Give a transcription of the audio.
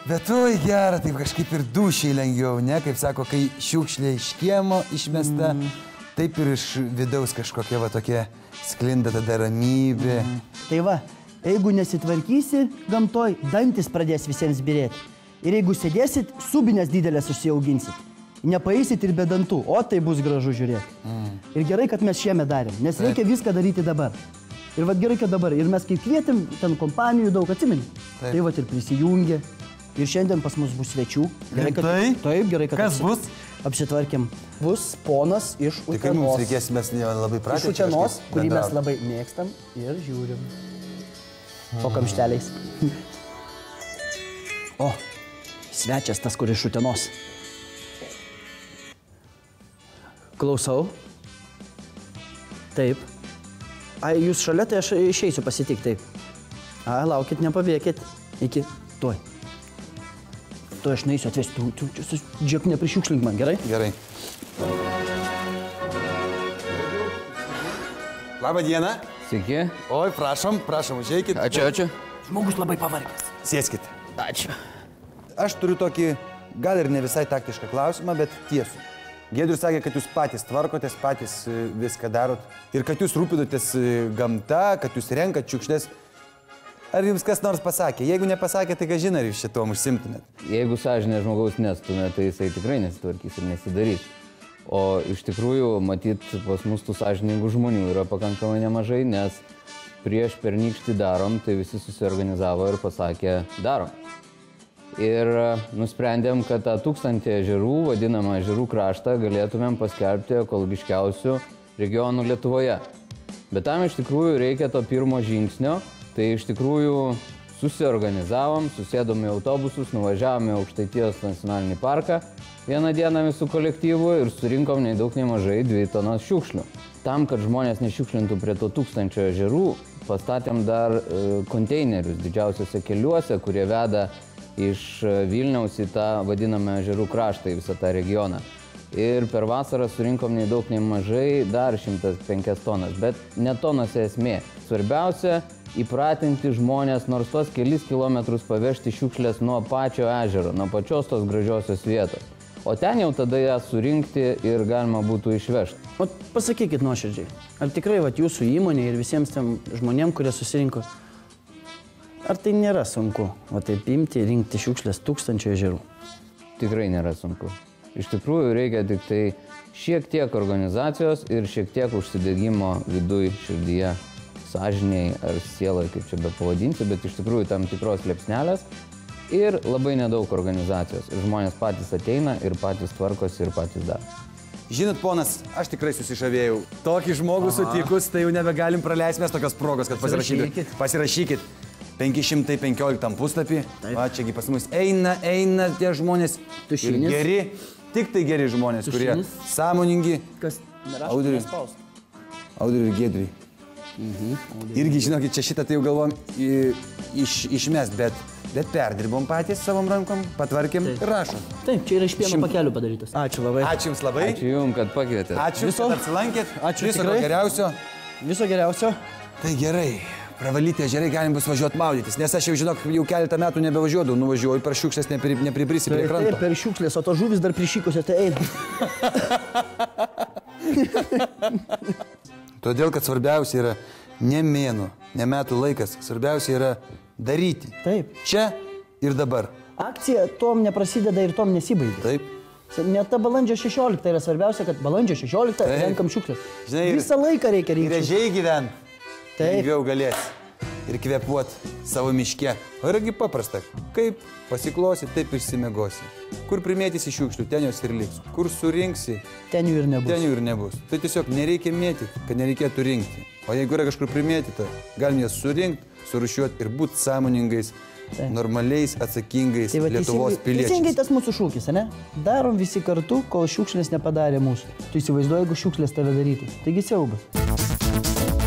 Bet tu gera, taip kažkaip ir dušiai lengviau, ne? Kaip sako, kai šiukšlė iš kiemo išmesta, taip ir iš vidaus kažkokia va tokia sklinda tada ramybė. Tai va, jeigu nesitvarkysi gamtoj, dantis pradės visiems birėti. Ir jeigu sėdėsit, subinės didelės užsiauginsit. Nepaeisit ir be dantų, o tai bus gražu žiūrėti. Ir gerai, kad mes šiemet darėm, nes reikia viską daryti dabar. Ir va gerai, kad dabar. Ir mes kaip kvietėm, ten kompanijų daug, atsimeni? Tai va ir prisijungė. Ir šiandien pas mus bus svečių. Gerai, kad... Taip, gerai, kad... Kas bus? Apsitvarkėm. Bus ponas iš Utenos. Tai kaip mums reikės, mes labai pratę. Iš Utenos, kurį mes labai mėgstam ir žiūrim. Po kamšteliais. O, svečias tas, kur iš Utenos. Klausau. Taip. Ai, jūs šalia, tai aš išeisiu pasitikti. Taip. Ai, laukit, nepabėkit. Iki tuoj. Tu aš neįsiu atvesti, tu džiak neprišiukšlink man, gerai? Gerai. Labą dieną. Sveiki. Oi, prašom, užeikit. Ačiū. Žmogus labai pavargęs. Sėskit. Ačiū. Aš turiu tokį, gal ir ne visai taktišką klausimą, bet tiesų. Giedrius sakė, kad jūs patys tvarkotės, patys viską darot ir kad jūs rūpinotės gamta, kad jūs renkat šiukšles. Ar jums kas nors pasakė? Jeigu nepasakė, tai ką žinai, ar jūs šitom užsimtumėt? Jeigu sąžinė žmogaus nestumė, tai jisai tikrai nesitvarkys ir nesidarys. O iš tikrųjų, matyt, pas mus tų sąžiningų žmonių yra pakankamai nemažai, nes prieš pernykštį darom, tai visi susiorganizavo ir pasakė darom. Ir nusprendėm, kad tą 1000 ežerų, vadinamą ežerų kraštą, galėtumėm paskelbti ekologiškiausių regionų Lietuvoje. Bet tam iš tikrųjų reikia to pirmo žingsnio. Tai iš tikrųjų susiorganizavom, susėdom į autobusus, nuvažiavom į Aukštaitijos nacionalinį parką vieną dieną visų kolektyvų ir surinkom nei daug nei mažai 2 tonas šiukšlių. Tam, kad žmonės nešiukšlintų prie to 1000 ežerų, pastatėm dar konteinerius didžiausiuose keliuose, kurie veda iš Vilniaus į tą vadinamą ežerų kraštą, į visą tą regioną. Ir per vasarą surinkom nei daug nei mažai dar 105 tonas, bet ne tonose esmė. Svarbiausia, įpratinti žmonės nors tos kelis kilometrus pavežti šiukšlės nuo pačio ežero, nuo pačios tos gražiosios vietos. O ten jau tada ją surinkti ir galima būtų išvežti. O pasakykit nuoširdžiai, ar tikrai vat, jūsų įmonė ir visiems tiem žmonėm, kurie susirinko, ar tai nėra sunku, o taip imti ir rinkti šiukšlės 1000 ežerų? Tikrai nėra sunku. Iš tikrųjų reikia tik tai šiek tiek organizacijos ir šiek tiek užsidegimo viduj, širdyje, sąžiniai ar sielai, kaip čia be pavadinti, bet iš tikrųjų tam tikros liepsnelės ir labai nedaug organizacijos. Ir žmonės patys ateina ir patys tvarkosi ir patys daro. Žinot, ponas, aš tikrai susižavėjau. Tokį žmogų sutikus, tai jau nebegalim praleisti mes tokios progos, kad pasirašykit. 515 puslapį. Va, čiagi pas mus eina tie žmonės. Tušinis. Ir geri, tik tai geri žmonės, kurie sąmoningi. Kas nerašo, nespaust. Audriui ir Giedriui. Irgi, žinokit, čia šitą tai jau galvom išmest, bet perdirbom patys savom rankom, patvarkėm ir rašom. Taip, čia yra iš pieno pakelių padarytas. Ačiū labai. Ačiū jums labai. Ačiū jums, kad pakvietėte. Ačiū, kad apsilankėt. Ačiū Viso tikrai. geriausio. Viso geriausio. Tai gerai. Pravalyti ežerai galim bus važiuoti maudytis, nes aš jau, žinok, jau keletą metų nebevažiuodavau, nuvažiuoju per šiukšlės, nepribrisi prie kranto. Taip, per šiukšlės, o to žuvis dar prišykusios, tai eina. Todėl, kad svarbiausia yra ne mėnuo, ne metų laikas, svarbiausia yra daryti. Taip. Čia ir dabar. Akcija tom neprasideda ir tom nesibaigia. Taip. Net ta balandžio 16 yra svarbiausia, kad balandžio 16 renkam šiukšlės. Visą laiką reikia rinkti. Ir ežiai gyventi. Lengviau galės ir kvėpuoti savo miške. O irgi paprasta. Kaip pasiklosi, taip išsimiegosi. Kur primėtysi šiukšlių, ten jos ir liks. Kur surinksi, ten jų ir nebus. Tai tiesiog nereikia mėtyti, kad nereikėtų rinkti. O jeigu yra kažkur primėtyta, galim jas surinkti, surūšiuoti ir būti sąmoningais, normaliais, atsakingais Lietuvos piliečiais. Teisingai tas mūsų šūkis, ne? Darom visi kartu, kol šiukšlės nepadarė mūsų. Tu įsivaizduoji, jeigu šiukšlės tave darytų. Taigi siaubas.